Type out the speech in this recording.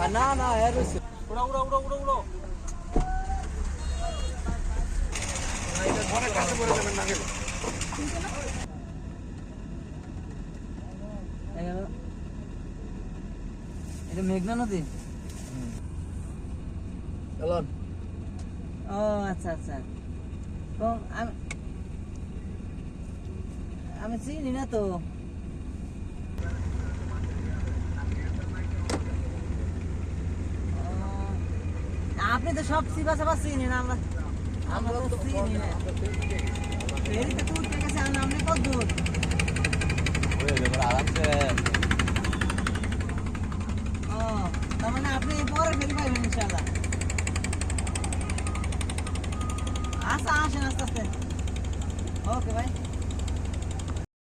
না না এর উড়া উড়া উড়া উড়া উড়া অনেক কাছে পড়ে যাবেন না গেলে এটা মেঘনা নদী চলুন ও আচ্ছা আচ্ছা তো আমি চিনি না তো আপনি তো সব সিবা সাবা চিনি না আমরা তো চিনি না ফেরিতে তো উঠে গেছে আপনি কত দূর আরামসে ও তার মানে আপনি পরে ফেরি পাইবেন ইনশাআল্লাহ আচ্ছা আসেন আস্তে আস্তে ওকে ভাই